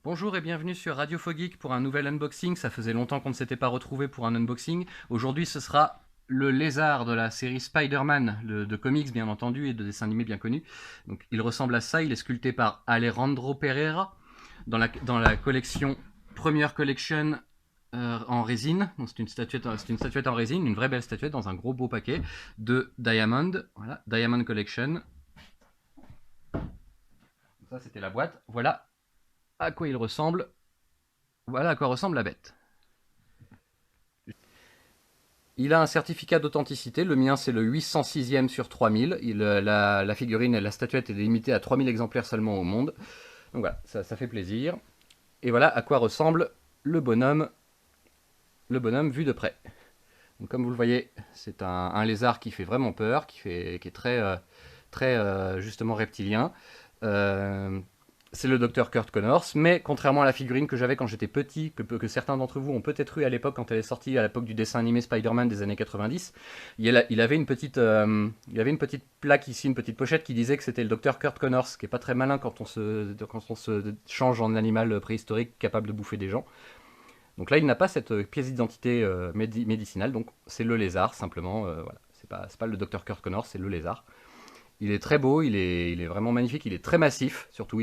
Bonjour et bienvenue sur Radio Fogeek pour un nouvel unboxing. Ça faisait longtemps qu'on ne s'était pas retrouvé pour un unboxing. Aujourd'hui, ce sera le lézard de la série Spider-Man, de comics bien entendu et de dessins animés bien connus. Donc, il ressemble à ça. Il est sculpté par Alejandro Pereira dans la collection Première Collection en résine. C'est une statuette en résine, une vraie belle statuette dans un gros beau paquet de Diamond. Voilà, Diamond Collection. Ça, c'était la boîte. Voilà à quoi il ressemble. Voilà à quoi ressemble la bête. Il a un certificat d'authenticité, le mien c'est le 806e sur 3000. La figurine et la statuette est limitée à 3000 exemplaires seulement au monde. Donc voilà, ça fait plaisir. Et voilà à quoi ressemble le bonhomme vu de près. Donc comme vous le voyez, c'est un lézard qui fait vraiment peur, qui est très justement reptilien. C'est le docteur Kurt Connors, mais contrairement à la figurine que j'avais quand j'étais petit, que certains d'entre vous ont peut-être eu à l'époque quand elle est sortie, à l'époque du dessin animé Spider-Man des années 90, il avait une petite plaque ici, une petite pochette qui disait que c'était le docteur Kurt Connors, ce qui est pas très malin quand on se change en animal préhistorique capable de bouffer des gens. Donc là, il n'a pas cette pièce d'identité médicinale, donc c'est le lézard simplement. Voilà, c'est pas le docteur Kurt Connors, c'est le lézard. Il est très beau, il est vraiment magnifique, il est très massif, surtout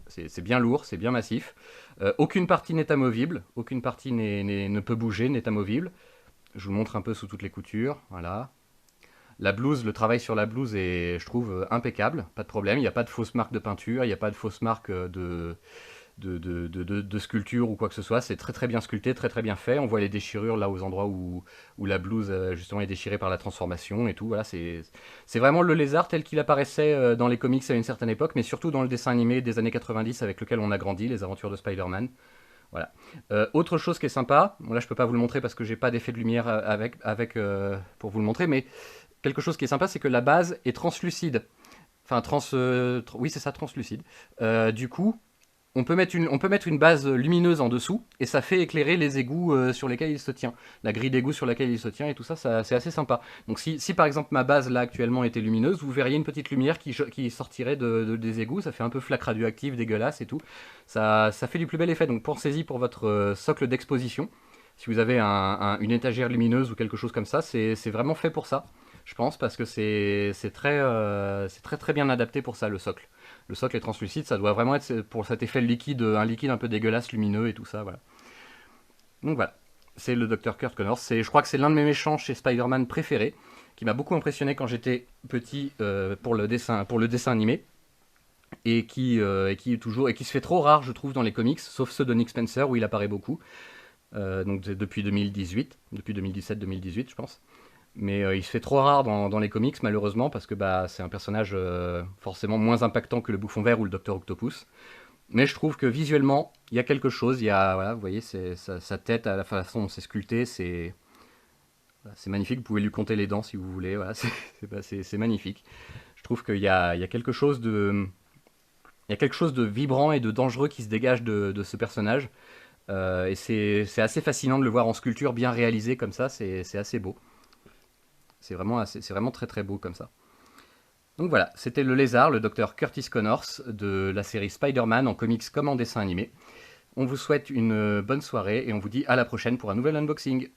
c'est bien lourd, c'est bien massif. Aucune partie n'est amovible, aucune partie ne peut bouger, n'est amovible. Je vous montre un peu sous toutes les coutures, voilà. La blouse, le travail sur la blouse est, je trouve, impeccable, pas de problème. Il n'y a pas de fausse marque de peinture, il n'y a pas de fausse marque de sculpture ou quoi que ce soit. C'est très bien sculpté, très bien fait. On voit les déchirures là aux endroits où la blouse justement est déchirée par la transformation et tout. Voilà, c'est vraiment le lézard tel qu'il apparaissait dans les comics à une certaine époque, mais surtout dans le dessin animé des années 90 avec lequel on a grandi, les aventures de Spider-Man. Voilà. Autre chose qui est sympa, bon là je peux pas vous le montrer parce que j'ai pas d'effet de lumière pour vous le montrer, mais quelque chose qui est sympa, c'est que la base est translucide. Enfin, oui, c'est ça, translucide. Du coup, on peut mettre une base lumineuse en dessous et ça fait éclairer les égouts sur lesquels il se tient. La grille d'égout sur laquelle il se tient et tout ça, c'est assez sympa. Donc si par exemple ma base là actuellement était lumineuse, vous verriez une petite lumière qui sortirait des égouts. Ça fait un peu flaque radioactive, dégueulasse et tout. Ça fait du plus bel effet. Donc pensez-y pour votre socle d'exposition. Si vous avez une étagère lumineuse ou quelque chose comme ça, c'est vraiment fait pour ça. Je pense parce que c'est très bien adapté pour ça le socle. Le socle est translucide, ça doit vraiment être pour cet effet liquide, un liquide un peu dégueulasse, lumineux et tout ça, voilà. Donc voilà, c'est le Dr Kurt Connors. Je crois que c'est l'un de mes méchants chez Spider-Man préférés, qui m'a beaucoup impressionné quand j'étais petit pour le dessin animé, et qui se fait trop rare, je trouve, dans les comics, sauf ceux de Nick Spencer où il apparaît beaucoup. Donc depuis 2018, depuis 2017-2018, je pense. Mais il se fait trop rare dans les comics, malheureusement, parce que c'est un personnage forcément moins impactant que le Bouffon Vert ou le Docteur Octopus. Mais je trouve que visuellement, il y a quelque chose. Voilà, vous voyez, sa tête, à la façon dont c'est sculpté, c'est magnifique. Vous pouvez lui compter les dents si vous voulez. Voilà, c'est magnifique. Je trouve qu'il y a quelque chose il y a quelque chose de vibrant et de dangereux qui se dégage de ce personnage. Et c'est assez fascinant de le voir en sculpture bien réalisée comme ça. C'est assez beau. C'est vraiment très beau comme ça. Donc voilà, c'était le lézard, le docteur Curtis Connors de la série Spider-Man en comics comme en dessin animé. On vous souhaite une bonne soirée et on vous dit à la prochaine pour un nouvel unboxing.